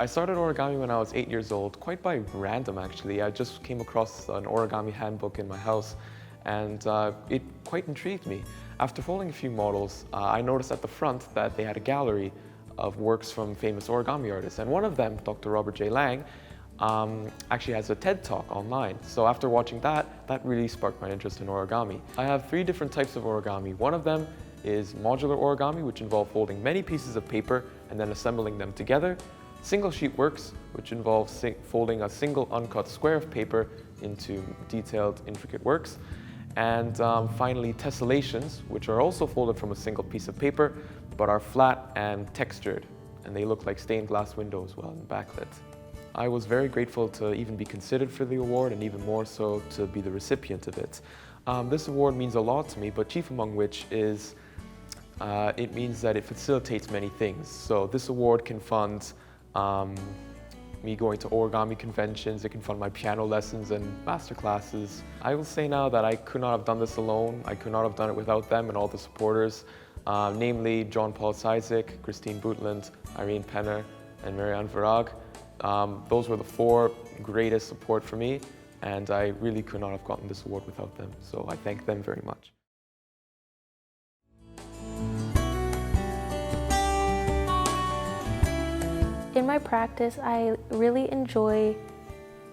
I started origami when I was 8 years old, quite by random actually. I just came across an origami handbook in my house and it quite intrigued me. After folding a few models, I noticed at the front that they had a gallery of works from famous origami artists, and one of them, Dr. Robert J. Lang, actually has a TED Talk online. So after watching that really sparked my interest in origami. I have 3 different types of origami. One of them is modular origami, which involves folding many pieces of paper and then assembling them together. Single sheet works, which involves folding a single uncut square of paper into detailed, intricate works. And finally, tessellations, which are also folded from a single piece of paper, but are flat and textured, and they look like stained glass windows while backlit. I was very grateful to even be considered for the award, and even more so to be the recipient of it. This award means a lot to me, but chief among which is it means that it facilitates many things. So this award can fund me going to origami conventions, it can fund my piano lessons and master classes. I will say now that I could not have done this alone. I could not have done it without them and all the supporters, namely John Paul Sizek, Christine Bootland, Irene Penner, and Marianne Virag. Those were the 4 greatest support for me, and I really could not have gotten this award without them. So I thank them very much. In my practice, I really enjoy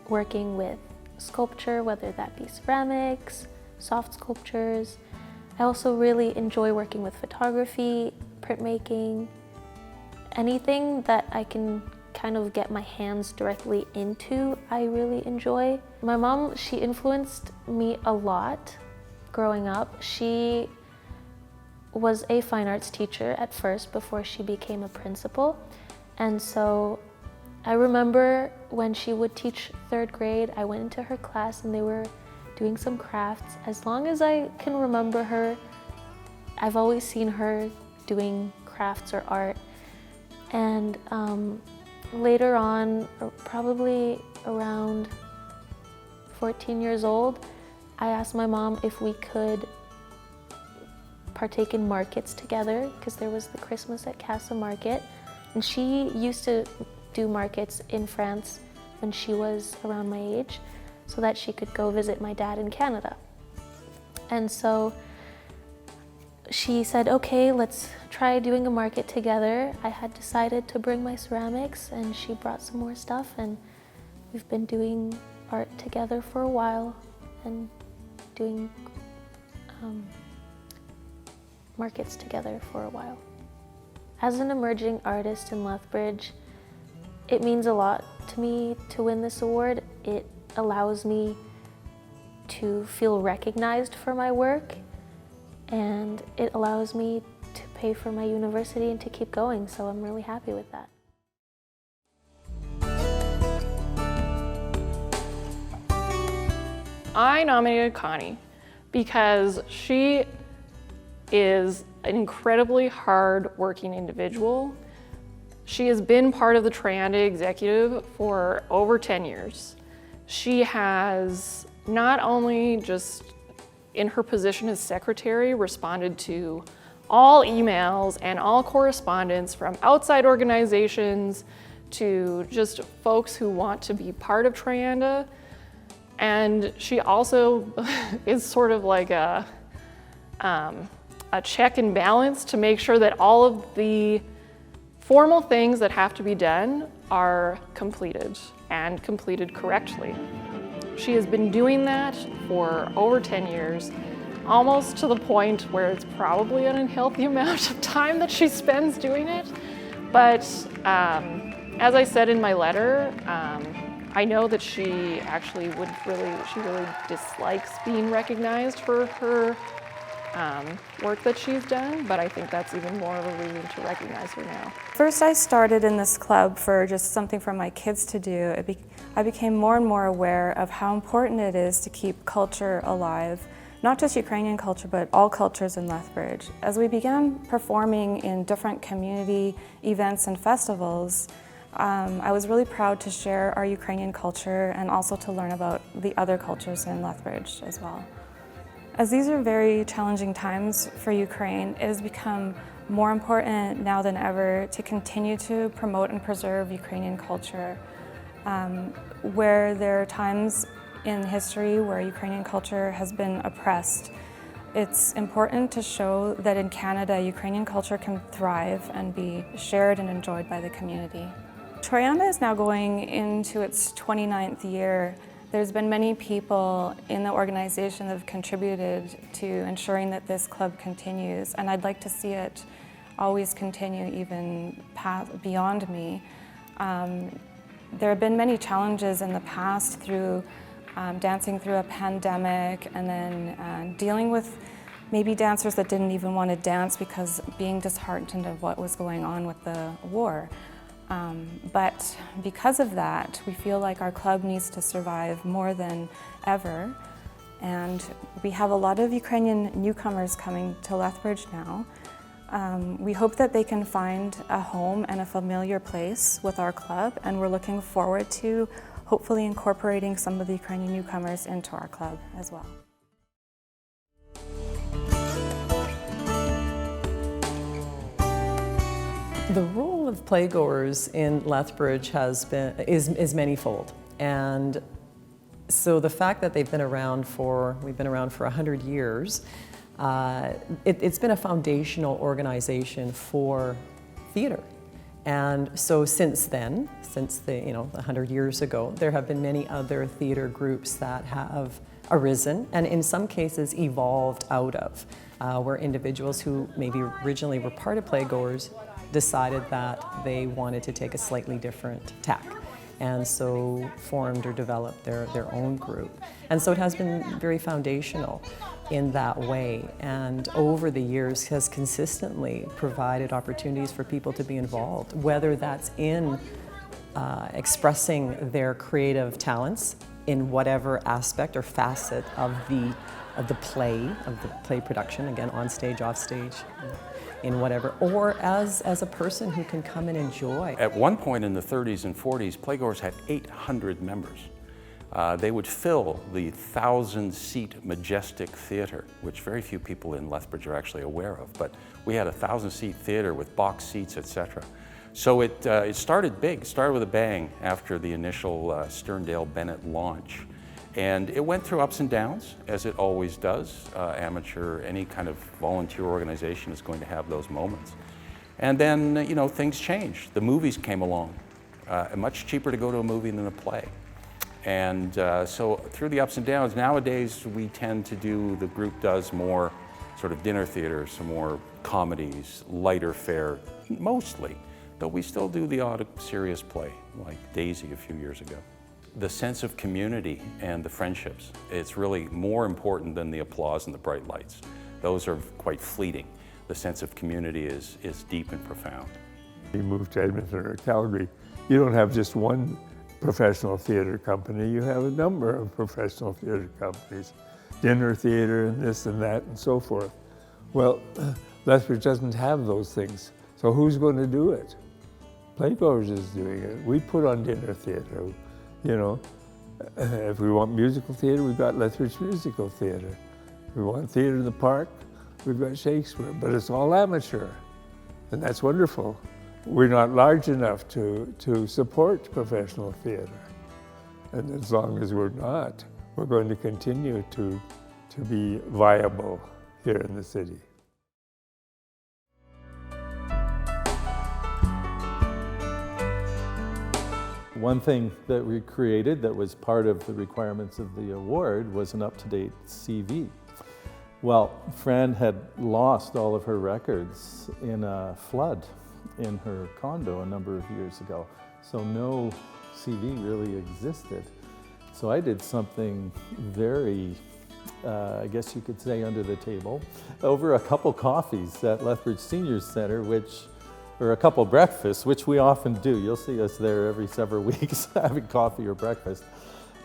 working with sculpture, whether that be ceramics, soft sculptures. I also really enjoy working with photography, printmaking, anything that I can kind of get my hands directly into, I really enjoy. My mom, she influenced me a lot growing up. She was a fine arts teacher at first before she became a principal. And so I remember when she would teach 3rd grade, I went into her class and they were doing some crafts. As long as I can remember her, I've always seen her doing crafts or art. And later on, probably around 14 years old, I asked my mom if we could partake in markets together, because there was the Christmas at Casa Market. And she used to do markets in France when she was around my age, so that she could go visit my dad in Canada. And so she said, okay, let's try doing a market together. I had decided to bring my ceramics, and she brought some more stuff, and we've been doing art together for a while and doing markets together for a while. As an emerging artist in Lethbridge, it means a lot to me to win this award. It allows me to feel recognized for my work, and it allows me to pay for my university and to keep going, so I'm really happy with that. I nominated Connie because she is an incredibly hard-working individual. She has been part of the Trianda executive for over 10 years. She has not only just in her position as secretary responded to all emails and all correspondence from outside organizations to just folks who want to be part of Trianda. And she also is sort of like a check and balance to make sure that all of the formal things that have to be done are completed and completed correctly. She has been doing that for over 10 years, almost to the point where it's probably an unhealthy amount of time that she spends doing it. But as I said in my letter, I know that she actually really dislikes being recognized for her work that she's done, but I think that's even more of a reason to recognize her now. First, I started in this club for just something for my kids to do. I became more and more aware of how important it is to keep culture alive, not just Ukrainian culture, but all cultures in Lethbridge. As we began performing in different community events and festivals, I was really proud to share our Ukrainian culture and also to learn about the other cultures in Lethbridge as well. As these are very challenging times for Ukraine, it has become more important now than ever to continue to promote and preserve Ukrainian culture. Where there are times in history where Ukrainian culture has been oppressed, it's important to show that in Canada, Ukrainian culture can thrive and be shared and enjoyed by the community. Troyana is now going into its 29th year. There's been many people in the organization that have contributed to ensuring that this club continues, and I'd like to see it always continue even beyond me. There have been many challenges in the past through dancing through a pandemic and then dealing with maybe dancers that didn't even want to dance because being disheartened of what was going on with the war. But because of that, we feel like our club needs to survive more than ever. And we have a lot of Ukrainian newcomers coming to Lethbridge now. We hope that they can find a home and a familiar place with our club, and we're looking forward to hopefully incorporating some of the Ukrainian newcomers into our club as well. The role of Playgoers in Lethbridge is manifold, and so the fact that we've been around for 100 years, it's been a foundational organization for theater. And so since then, since the 100 years ago, there have been many other theater groups that have arisen, and in some cases evolved out of, where individuals who maybe originally were part of Playgoers decided that they wanted to take a slightly different tack, and so formed or developed their own group. And so it has been very foundational in that way, and over the years has consistently provided opportunities for people to be involved, whether that's in expressing their creative talents in whatever aspect or facet of the play production, again, on stage, off stage, in whatever, or as a person who can come and enjoy. At one point in the 30s and 40s, Playgoers had 800 members. They would fill the 1,000-seat Majestic Theatre, which very few people in Lethbridge are actually aware of, but we had a 1,000-seat theatre with box seats, etc. So it started big, started with a bang after the initial Sterndale-Bennett launch. And it went through ups and downs, as it always does. Amateur, any kind of volunteer organization is going to have those moments. And then, things changed. The movies came along. Much cheaper to go to a movie than a play. And so through the ups and downs, nowadays the group does more sort of dinner theater, some more comedies, lighter fare, mostly. Though we still do the odd serious play, like Daisy a few years ago. The sense of community and the friendships, it's really more important than the applause and the bright lights. Those are quite fleeting. The sense of community is deep and profound. You move to Edmonton or Calgary, you don't have just one professional theater company, you have a number of professional theater companies. Dinner theater and this and that and so forth. Well, Lethbridge doesn't have those things, so who's going to do it? Playgoers is doing it. We put on dinner theater. If we want musical theater, we've got Lethbridge Musical Theater. If we want theater in the park, we've got Shakespeare, but it's all amateur, and that's wonderful. We're not large enough to support professional theater, and as long as we're not, we're going to continue to be viable here in the city. One thing that we created that was part of the requirements of the award was an up-to-date CV. Well, Fran had lost all of her records in a flood in her condo a number of years ago, so no CV really existed. So I did something very, I guess you could say, under the table, over a couple coffees at Lethbridge Senior Center, or a couple breakfasts, which we often do. You'll see us there every several weeks having coffee or breakfast.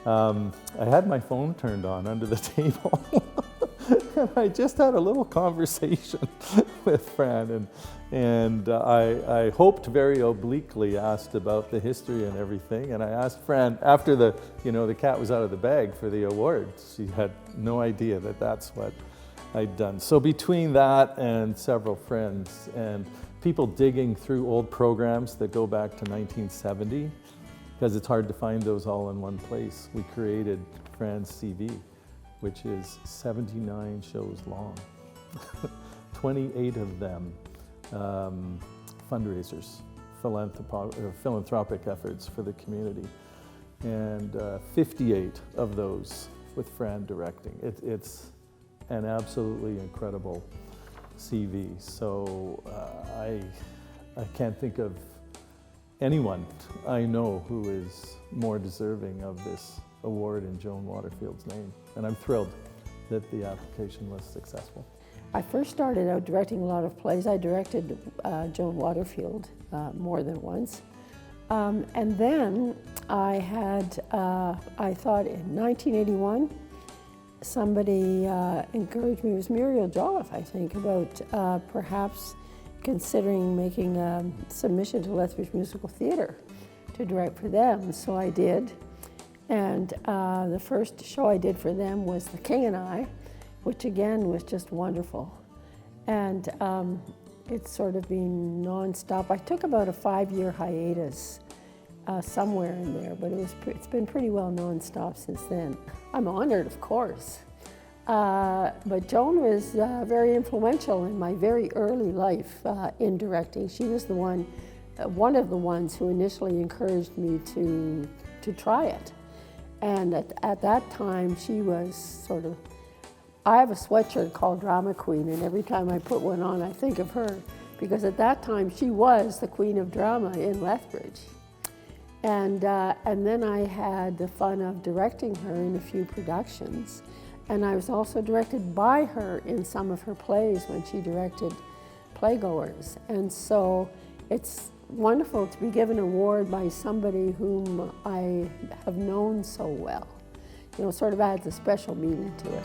I had my phone turned on under the table. And I just had a little conversation with Fran, and I hoped very obliquely, asked about the history and everything, and I asked Fran, after the cat was out of the bag for the award, she had no idea that that's what I'd done. So between that and several friends and people digging through old programs that go back to 1970, because it's hard to find those all in one place, we created Fran's CV, which is 79 shows long. 28 of them fundraisers, philanthropic efforts for the community, and 58 of those with Fran directing. It's an absolutely incredible CV. So I can't think of anyone I know who is more deserving of this award in Joan Waterfield's name. And I'm thrilled that the application was successful. I first started out directing a lot of plays. I directed Joan Waterfield more than once. And then I thought in 1981, somebody encouraged me, it was Muriel Jolliffe, I think, about perhaps considering making a submission to Lethbridge Musical Theatre to direct for them. So I did. And the first show I did for them was The King and I, which again was just wonderful. And it's sort of been nonstop. I took about a 5-year hiatus somewhere in there, but it's been pretty well nonstop since then. I'm honored, of course. But Joan was very influential in my very early life in directing. She was the one of the ones who initially encouraged me to try it. And at that time, she was sort of, I have a sweatshirt called Drama Queen, and every time I put one on, I think of her, because at that time, she was the queen of drama in Lethbridge. And then I had the fun of directing her in a few productions. And I was also directed by her in some of her plays when she directed Playgoers. And so it's wonderful to be given an award by somebody whom I have known so well. You know, sort of adds a special meaning to it.